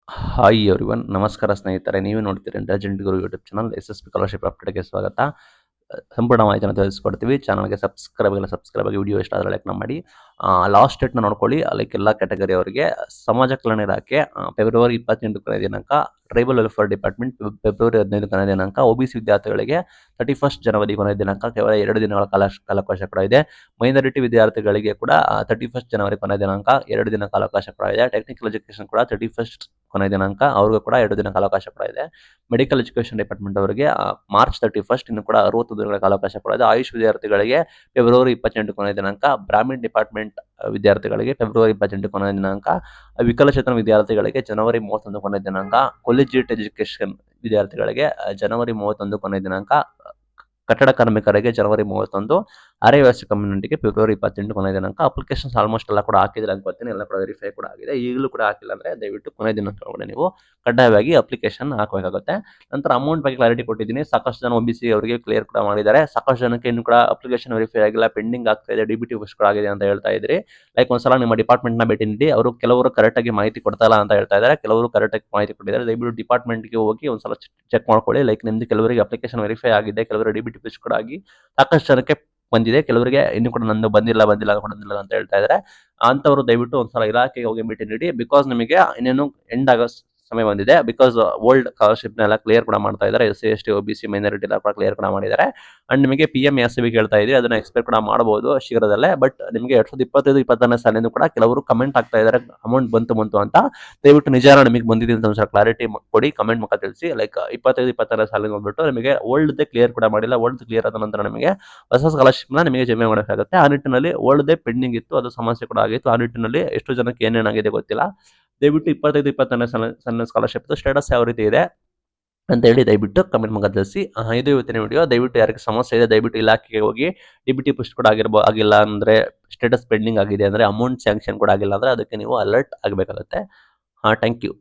Hi everyone ನಮಸ್ಕಾರ ಸ್ನೇಹಿತರೆ, ನೀವು ನೋಡ್ತೀರಿ ಲೆಜೆಂಡ್ ಗುರು ಯೂಟ್ಯೂಬ್ ಚಾನಲ್. SSP ಸ್ಕಾಲರ್ಶಿಪ್ ಅಪ್ಡೇಟ್ಗೆ ಸ್ವಾಗತ. ಸಂಪೂರ್ಣ ಮಾಹಿತಿಯನ್ನು ತಿಳಿಸ್ಕೊಡ್ತೀವಿ. ಚಾನಲ್ಗೆ ಸಬ್ಸ್ಕ್ರೈಬ್ ಆಗಿ ವಿಡಿಯೋ ಇಷ್ಟ ಆದರೆ ಲೈಕ್ ಮಾಡಿ. ಲಾಸ್ಟ್ ಡೇಟ್ನ ನೋಡ್ಕೊಳ್ಳಿ. ಲೈಕ್ ಎಲ್ಲ ಕ್ಯಾಟಗರಿ ಅವರಿಗೆ ಸಮಾಜ ಕಲ್ಯಾಣ ಇಲಾಖೆ ಫೆಬ್ರವರಿ 28 ಕೊನೆಯ ದಿನಾಂಕ, ಟ್ರೈಬಲ್ ವೆಲ್ಫೇರ್ ಡಿಪಾರ್ಟ್ಮೆಂಟ್ ಫೆಬ್ರವರಿ 15 ಕೊನೆಯ ದಿನಾಂಕ, OBC ವಿದ್ಯಾರ್ಥಿಗಳಿಗೆ 31 ಜನವರಿ ಕೊನೆಯ ದಿನಾಂಕ, ಕೇವಲ 2 ದಿನಗಳ ಕಾಲಾವಕಾಶ ಕೂಡ ಇದೆ. ಮೈನಾರಿಟಿ ವಿದ್ಯಾರ್ಥಿಗಳಿಗೆ ಕೂಡ 31 ಜನವರಿ ಕೊನೆಯ ದಿನಾಂಕ, 2 ದಿನ ಕಾಲಾವಕಾಶ ಕೂಡ ಇದೆ. ಟೆಕ್ನಿಕಲ್ ಎಜುಕೇಶನ್ ಕೂಡ 31 ಕೊನೆಯ ದಿನಾಂಕ, ಅವ್ರಿಗೂ ಕೂಡ 2 ದಿನ ಕಾಲಾವಕಾಶ ಕೂಡ ಇದೆ. ಮೆಡಿಕಲ್ ಎಜುಕೇಶನ್ ಡಿಪಾರ್ಟ್ಮೆಂಟ್ ಅವರಿಗೆ ಮಾರ್ಚ್ 31 ಇನ್ನು ಕೂಡ 60 ದಿನಗಳ ಕಾಲಾವಕಾಶ ಕೂಡ ಇದೆ. ಆಯುಷ್ ವಿದ್ಯಾರ್ಥಿಗಳಿಗೆ ಫೆಬ್ರವರಿ 28 ಕೊನೆಯ ದಿನಾಂಕ, ಬ್ರಾಹ್ಮಿಣ್ ಡಿಪಾರ್ಟ್ಮೆಂಟ್ ವಿದ್ಯಾರ್ಥಿಗಳಿಗೆ ಫೆಬ್ರವರಿ 28 ಕೊನೆಯ ದಿನಾಂಕ, ವಿಕಲಚೇತನ ವಿದ್ಯಾರ್ಥಿಗಳಿಗೆ ಜನವರಿ 31 ಕೊನೆಯ ದಿನಾಂಕ, ಕೊಲಿಜಿಯೇಟ್ ಎಜುಕೇಶನ್ ವಿದ್ಯಾರ್ಥಿಗಳಿಗೆ ಜನವರಿ 31 ಕೊನೆಯ ದಿನಾಂಕ, ಕಟ್ಟಡ ಕಾರ್ಮಿಕರಿಗೆ ಜನವರಿ 31, ಆರ್ಯವಾಸಿ ಕಮ್ಯುನಿಟಿಗೆ ಫೆಬ್ರವರಿ 28 ಕೊನೆಯ ದಿನಾಂಕ. ಅಪ್ಲಿಕೇಶನ್ಸ್ ಆಲ್ಮೋಸ್ಟ್ ಎಲ್ಲ ಕೂಡ ಹಾಕಿದ್ರೆ ಅನ್ಕೋತೀನಿ, ಎಲ್ಲ ಕೂಡ ವೆರಿಫೈ ಕೂಡ ಆಗಿದೆ. ಈಗಲೂ ಕೂಡ ಹಾಕಿಲ್ಲ ಅಂದರೆ ದಯವಿಟ್ಟು ಕೊನೆಯ ದಿನಾಂಕ ಒಳಗಡೆ ನೀವು ಕಡ್ಡಾಯವಾಗಿ ಅಪ್ಲಿಕೇಶನ್ ಹಾಕಬೇಕಾಗುತ್ತೆ. ನಂತರ ಅಮೌಂಟ್ ಬಗ್ಗೆ ಕ್ಲಾರಿಟಿ ಕೊಟ್ಟಿದ್ದೀನಿ. ಸಾಕಷ್ಟು ಜನ OBC ಅವರಿಗೆ ಕ್ಲಿಯರ್ ಕೂಡ ಮಾಡಿದ್ದಾರೆ. ಸಾಕಷ್ಟು ಜನಕ್ಕೆ ಇನ್ನೂ ಕೂಡ ಅಪ್ಲಿಕೇಶನ್ ವೆರಿಫೈ ಆಗಿಲ್ಲ, ಪೆಂಡಿಂಗ್ ಆಗ್ತಾ ಇದೆ, DBT ಪುಷ್ ಕೂಡ ಆಗಿದೆ ಅಂತ ಹೇಳ್ತಾ ಇದ್ರಿ. ಲೈಕ್ ಒಂದ್ಸಲ ನಿಮ್ಮ ಡಿಪಾರ್ಟ್ಮೆಂಟ್ನ ಭೇಟಿ ನೀಡಿ. ಅವರು ಕೆಲವರು ಕರೆಕ್ಟಾಗಿ ಮಾಹಿತಿ ಕೊಡ್ತಾ ಇಲ್ಲ ಅಂತ ಹೇಳ್ತಾ ಇದ್ದಾರೆ, ಕೆಲವರು ಕರೆಕ್ಟಾಗಿ ಮಾಹಿತಿ ಕೊಟ್ಟಿದ್ದಾರೆ. ದಯವಿಟ್ಟು ಡಿಪಾರ್ಟ್ಮೆಂಟ್ಗೆ ಹೋಗಿ ಒಂದ್ಸಲ ಚೆಕ್ ಮಾಡ್ಕೊಳ್ಳಿ. ಲೈಕ್ ನಿಮ್ದು ಕೆಲವರಿಗೆ ಅಪ್ಲಿಕೇಶನ್ ವೆರಿಫೈ ಆಗಿದೆ, ಕೆಲವರು DBT ಪುಷ್ ಕೂಡ ಆಗಿ ಸಾಕಷ್ಟು ಜನಕ್ಕೆ ಬಂದಿದೆ, ಕೆಲವರಿಗೆ ಇನ್ನೂ ಕೂಡ ನಂದು ಬಂದಿಲ್ಲ ಅಂತ ಹೇಳ್ತಾ ಇದ್ದಾರೆ. ಅಂತವರು ದಯವಿಟ್ಟು ಒಂದ್ಸಲ ಇಲಾಖೆಗೆ ಹೋಗಿ ಭೇಟಿ ನೀಡಿ. ಬಿಕಾಸ್ ನಿಮಗೆ ಇನ್ನೇನು ಎಂಡ್ ಆಗೋ ಸಮಯ ಬಂದಿದೆ. ಬಿಕಾಸ್ ಓಲ್ಡ್ ಸ್ಕಾಲರ್ಶಿಪ್ನೆಲ್ಲ ಕ್ಲಿಯರ್ ಕೂಡ ಮಾಡ್ತಾ ಇದ್ದಾರೆ. SC ST OBC ಮೈನಾರಿಟಿ ಎಲ್ಲ ಕೂಡ ಕ್ಲಿಯರ್ ಕೂಡ ಮಾಡಿದ್ದಾರೆ. ಅಂಡ್ ನಿಮಗೆ PMASB ಕೇಳ್ತಾ ಇದ್ರಿ, ಅದನ್ನ ಎಕ್ಸ್ಪೆಕ್ಟ್ ಕೂಡ ಮಾಡಬಹುದು ಶೀಘ್ರದಲ್ಲೇ. ಬಟ್ ನಿಮಗೆ 2025-26 ಸಾಲಿಂದ ಕೂಡ ಕೆಲವರು ಕಮೆಂಟ್ ಆಗ್ತಾ ಇದ್ದಾರೆ ಅಮೌಂಟ್ ಬಂತು ಅಂತ. ದಯವಿಟ್ಟು ನಿಜಾನ ನಿಮಗೆ ಬಂದಿದೆ ಅಂತ ಒಂದ್ಸಲ ಕ್ಲಾರಿಟಿ ಕೊಡಿ, ಕಮೆಂಟ್ ಮುಖ ತಿಳಿಸಿ. ಲೈಕ್ 25-26 ಸಾಲಿನ ಬಂದ್ಬಿಟ್ಟು ನಿಮಗೆ ಓಲ್ಡ್ ಕ್ಲಿಯರ್ ಕೂಡ ಮಾಡಿಲ್ಲ. ಓಲ್ಡ್ ಕ್ಲಿಯರ್ ಆದ ನಂತರ ನಿಮಗೆ ಹೊಸ ಸ್ಕಾಲರ್ಶಿಪ್ನ ನಿಮಗೆ ಜಮೆ ಮಾಡಬೇಕಾಗುತ್ತೆ. ಆ ನಿಟ್ಟಿನಲ್ಲಿ ಓಲ್ಡ್ ಪೆಂಡಿಂಗ್ ಇತ್ತು, ಅದು ಸಮಸ್ಯೆ ಕೂಡ ಆಗಿತ್ತು. ಆ ನಿಟ್ಟಿನಲ್ಲಿ ಎಷ್ಟು ಜನಕ್ಕೆ ಏನೇನಾಗಿದೆ ಗೊತ್ತಿಲ್ಲ. ದಯವಿಟ್ಟು 25-26 ಸಣ್ಣ ಸ್ಕಾಲರ್ಶಿಪ್ ಸ್ಟೇಟಸ್ ಯಾವ ರೀತಿ ಇದೆ ಅಂತ ಹೇಳಿ ದಯವಿಟ್ಟು ಕಮೆಂಟ್ ಮುಖ ತಿಳಿಸಿ. ಇದು ಇವತ್ತಿನ ವಿಡಿಯೋ. ದಯವಿಟ್ಟು ಯಾರಿಗೆ ಸಮಸ್ಯೆ ಇದೆ ದಯವಿಟ್ಟು ಇಲಾಖೆಗೆ ಹೋಗಿ. DBT ಪುಷ್ ಕೂಡ ಆಗಿಲ್ಲ ಅಂದರೆ, ಸ್ಟೇಟಸ್ ಪೆಂಡಿಂಗ್ ಆಗಿದೆ ಅಂದರೆ, ಅಮೌಂಟ್ ಸ್ಯಾಂಕ್ಷನ್ ಕೂಡ ಆಗಿಲ್ಲ ಅಂದರೆ ಅದಕ್ಕೆ ನೀವು ಅಲರ್ಟ್ ಆಗಬೇಕಾಗುತ್ತೆ. Thank you.